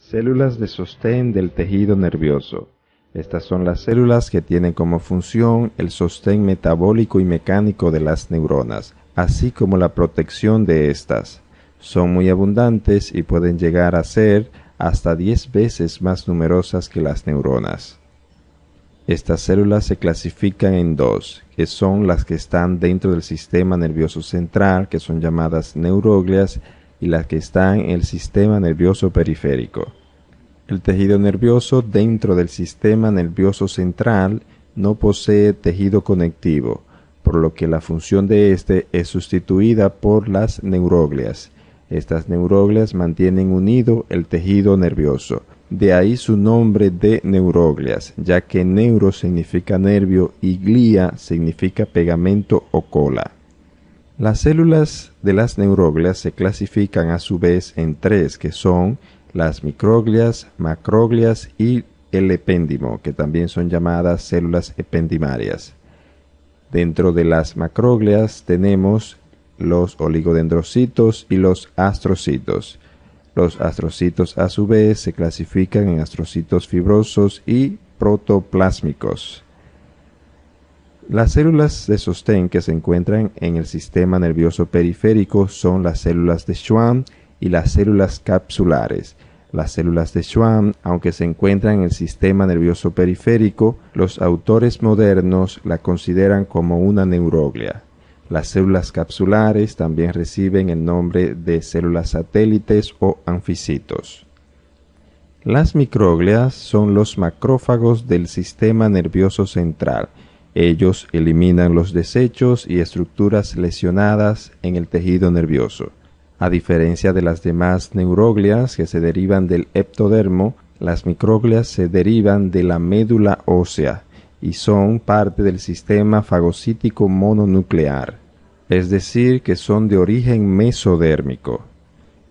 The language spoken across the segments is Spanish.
Células de sostén del tejido nervioso. Estas son las células que tienen como función el sostén metabólico y mecánico de las neuronas, así como la protección de estas. Son muy abundantes y pueden llegar a ser hasta 10 veces más numerosas que las neuronas. Estas células se clasifican en dos, que son las que están dentro del sistema nervioso central, que son llamadas neuroglias, y las que están en el sistema nervioso periférico. El tejido nervioso dentro del sistema nervioso central no posee tejido conectivo, por lo que la función de este es sustituida por las neuroglias. Estas neuroglias mantienen unido el tejido nervioso. De ahí su nombre de neuroglias, ya que neuro significa nervio y glía significa pegamento o cola. Las células de las neuroglias se clasifican a su vez en tres, que son las microglias, macroglias y el epéndimo, que también son llamadas células ependimarias. Dentro de las macroglias tenemos los oligodendrocitos y los astrocitos. Los astrocitos a su vez se clasifican en astrocitos fibrosos y protoplásmicos. Las células de sostén que se encuentran en el sistema nervioso periférico son las células de Schwann y las células capsulares. Las células de Schwann, aunque se encuentran en el sistema nervioso periférico, los autores modernos la consideran como una neuroglia. Las células capsulares también reciben el nombre de células satélites o anficitos. Las microglias son los macrófagos del sistema nervioso central. Ellos eliminan los desechos y estructuras lesionadas en el tejido nervioso. A diferencia de las demás neuroglias que se derivan del ectodermo, las microglias se derivan de la médula ósea y son parte del sistema fagocítico mononuclear, es decir, que son de origen mesodérmico.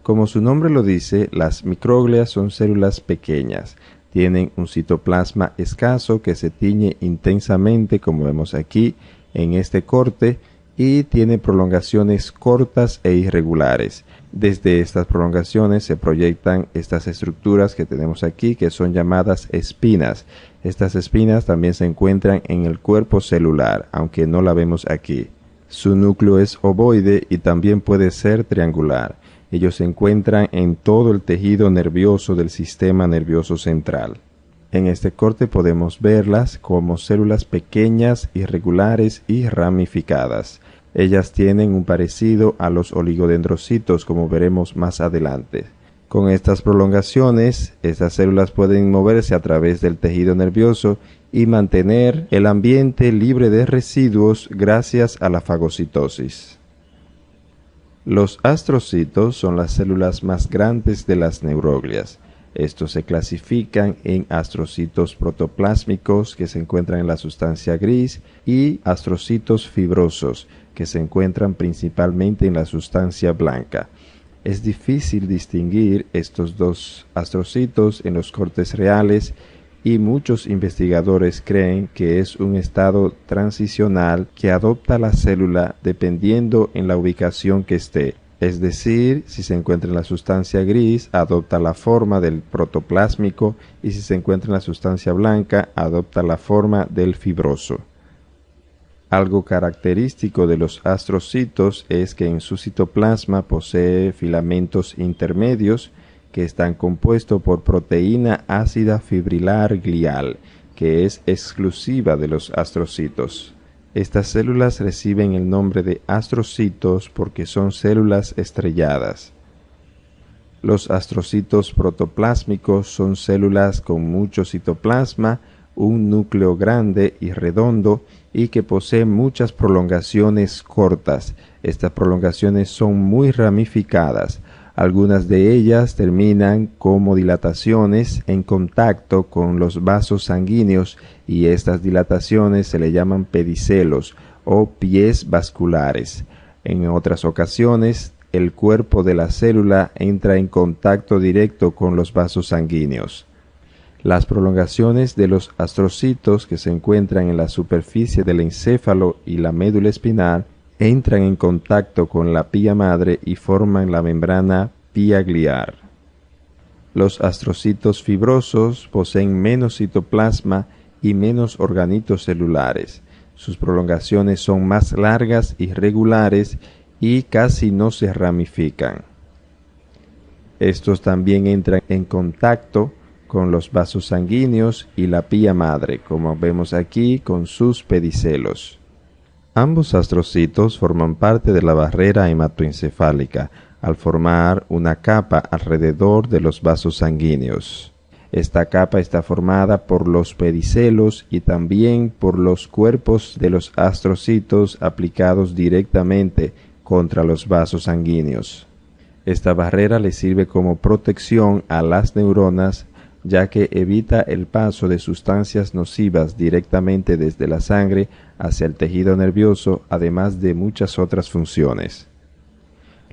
Como su nombre lo dice, las microglias son células pequeñas. Tienen un citoplasma escaso que se tiñe intensamente, como vemos aquí en este corte, y tiene prolongaciones cortas e irregulares. Desde estas prolongaciones se proyectan estas estructuras que tenemos aquí, que son llamadas espinas. Estas espinas también se encuentran en el cuerpo celular, aunque no la vemos aquí. Su núcleo es ovoide y también puede ser triangular. Ellos se encuentran en todo el tejido nervioso del sistema nervioso central. En este corte podemos verlas como células pequeñas, irregulares y ramificadas. Ellas tienen un parecido a los oligodendrocitos, como veremos más adelante. Con estas prolongaciones, estas células pueden moverse a través del tejido nervioso y mantener el ambiente libre de residuos gracias a la fagocitosis. Los astrocitos son las células más grandes de las neuroglias. Estos se clasifican en astrocitos protoplásmicos, que se encuentran en la sustancia gris, y astrocitos fibrosos, que se encuentran principalmente en la sustancia blanca. Es difícil distinguir estos dos astrocitos en los cortes reales y muchos investigadores creen que es un estado transicional que adopta la célula dependiendo en la ubicación que esté. Es decir, si se encuentra en la sustancia gris, adopta la forma del protoplásmico, y si se encuentra en la sustancia blanca, adopta la forma del fibroso. Algo característico de los astrocitos es que en su citoplasma posee filamentos intermedios que están compuestos por proteína ácida fibrilar glial, que es exclusiva de los astrocitos. Estas células reciben el nombre de astrocitos porque son células estrelladas. Los astrocitos protoplásmicos son células con mucho citoplasma, un núcleo grande y redondo y que poseen muchas prolongaciones cortas. Estas prolongaciones son muy ramificadas. Algunas de ellas terminan como dilataciones en contacto con los vasos sanguíneos y estas dilataciones se le llaman pedicelos o pies vasculares. En otras ocasiones, el cuerpo de la célula entra en contacto directo con los vasos sanguíneos. Las prolongaciones de los astrocitos que se encuentran en la superficie del encéfalo y la médula espinal entran en contacto con la pía madre y forman la membrana pía gliar. Los astrocitos fibrosos poseen menos citoplasma y menos organitos celulares. Sus prolongaciones son más largas y regulares y casi no se ramifican. Estos también entran en contacto con los vasos sanguíneos y la pía madre, como vemos aquí con sus pedicelos. Ambos astrocitos forman parte de la barrera hematoencefálica al formar una capa alrededor de los vasos sanguíneos. Esta capa está formada por los pedicelos y también por los cuerpos de los astrocitos aplicados directamente contra los vasos sanguíneos. Esta barrera le sirve como protección a las neuronas, ya que evita el paso de sustancias nocivas directamente desde la sangre hacia el tejido nervioso, además de muchas otras funciones.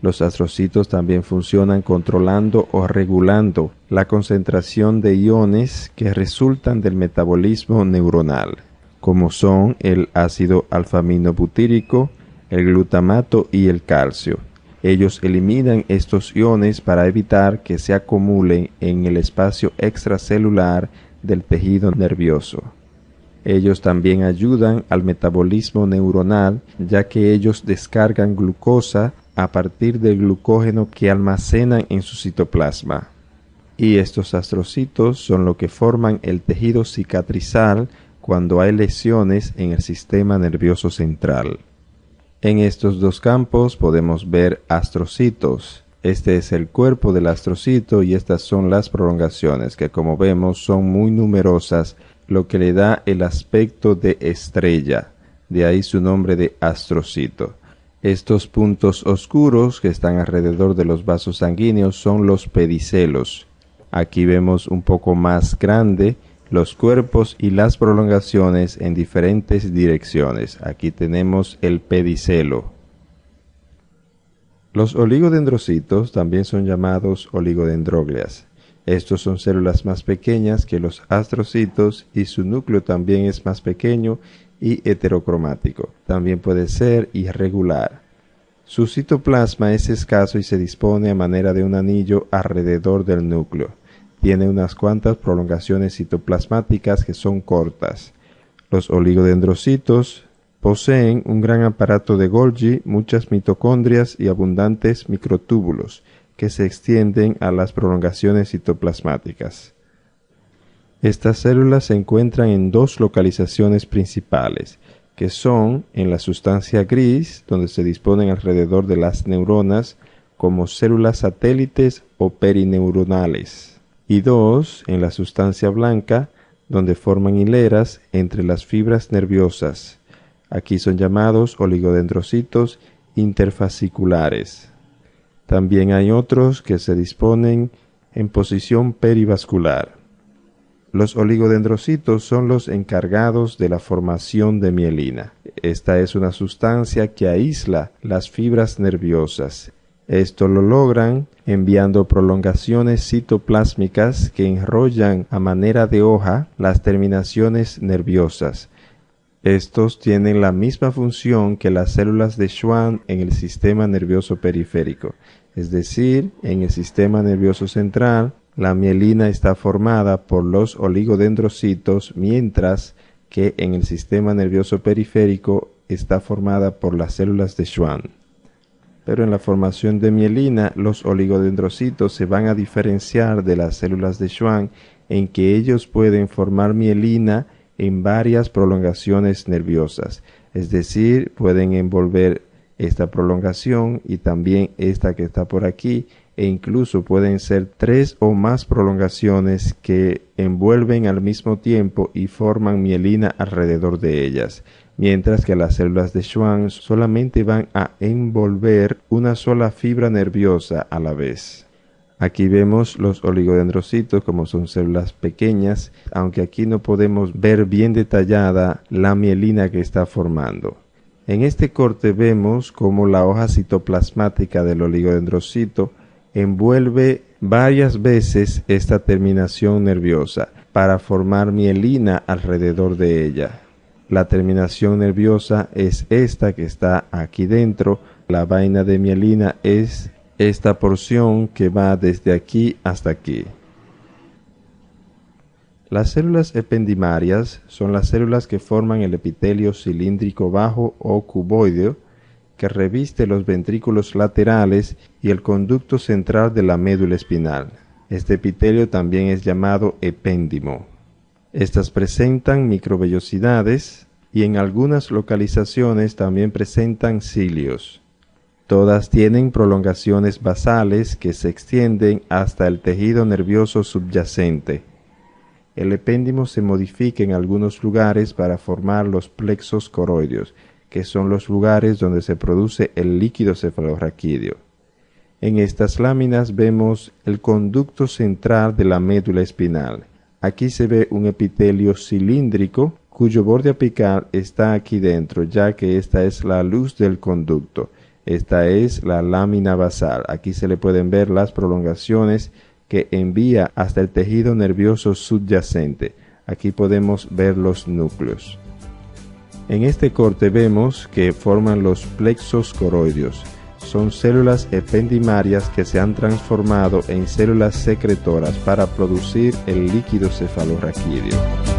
Los astrocitos también funcionan controlando o regulando la concentración de iones que resultan del metabolismo neuronal, como son el ácido alfa-aminobutírico, el glutamato y el calcio. Ellos eliminan estos iones para evitar que se acumulen en el espacio extracelular del tejido nervioso. Ellos también ayudan al metabolismo neuronal, ya que ellos descargan glucosa a partir del glucógeno que almacenan en su citoplasma. Y estos astrocitos son lo que forman el tejido cicatrizal cuando hay lesiones en el sistema nervioso central. En estos dos campos podemos ver astrocitos. Este es el cuerpo del astrocito y estas son las prolongaciones, que como vemos son muy numerosas, lo que le da el aspecto de estrella, de ahí su nombre de astrocito. Estos puntos oscuros que están alrededor de los vasos sanguíneos son los pedicelos. Aquí vemos un poco más grande los cuerpos y las prolongaciones en diferentes direcciones. Aquí tenemos el pedicelo. Los oligodendrocitos también son llamados oligodendrógleas. Estos son células más pequeñas que los astrocitos y su núcleo también es más pequeño y heterocromático. También puede ser irregular. Su citoplasma es escaso y se dispone a manera de un anillo alrededor del núcleo. Tiene unas cuantas prolongaciones citoplasmáticas que son cortas. Los oligodendrocitos poseen un gran aparato de Golgi, muchas mitocondrias y abundantes microtúbulos que se extienden a las prolongaciones citoplasmáticas. Estas células se encuentran en dos localizaciones principales, que son en la sustancia gris, donde se disponen alrededor de las neuronas como células satélites o perineuronales, y dos, en la sustancia blanca, donde forman hileras entre las fibras nerviosas. Aquí son llamados oligodendrocitos interfasciculares. También hay otros que se disponen en posición perivascular. Los oligodendrocitos son los encargados de la formación de mielina. Esta es una sustancia que aísla las fibras nerviosas. Esto lo logran enviando prolongaciones citoplásmicas que enrollan a manera de hoja las terminaciones nerviosas. Estos tienen la misma función que las células de Schwann en el sistema nervioso periférico, es decir, en el sistema nervioso central, la mielina está formada por los oligodendrocitos, mientras que en el sistema nervioso periférico está formada por las células de Schwann. Pero en la formación de mielina, los oligodendrocitos se van a diferenciar de las células de Schwann en que ellos pueden formar mielina en varias prolongaciones nerviosas, es decir, pueden envolver esta prolongación y también esta que está por aquí, e incluso pueden ser 3 o más prolongaciones que envuelven al mismo tiempo y forman mielina alrededor de ellas, mientras que las células de Schwann solamente van a envolver una sola fibra nerviosa a la vez. Aquí vemos los oligodendrocitos como son células pequeñas, aunque aquí no podemos ver bien detallada la mielina que está formando. En este corte vemos cómo la hoja citoplasmática del oligodendrocito envuelve varias veces esta terminación nerviosa para formar mielina alrededor de ella. La terminación nerviosa es esta que está aquí dentro. La vaina de mielina es esta porción que va desde aquí hasta aquí. Las células ependimarias son las células que forman el epitelio cilíndrico bajo o cuboideo que reviste los ventrículos laterales y el conducto central de la médula espinal. Este epitelio también es llamado epéndimo. Estas presentan microvellosidades y en algunas localizaciones también presentan cilios. Todas tienen prolongaciones basales que se extienden hasta el tejido nervioso subyacente. El epéndimo se modifica en algunos lugares para formar los plexos coroideos, que son los lugares donde se produce el líquido cefalorraquídeo. En estas láminas vemos el conducto central de la médula espinal. Aquí se ve un epitelio cilíndrico cuyo borde apical está aquí dentro, ya que esta es la luz del conducto. Esta es la lámina basal. Aquí se le pueden ver las prolongaciones que envía hasta el tejido nervioso subyacente. Aquí podemos ver los núcleos. En este corte vemos que forman los plexos coroideos. Son células ependimarias que se han transformado en células secretoras para producir el líquido cefalorraquídeo.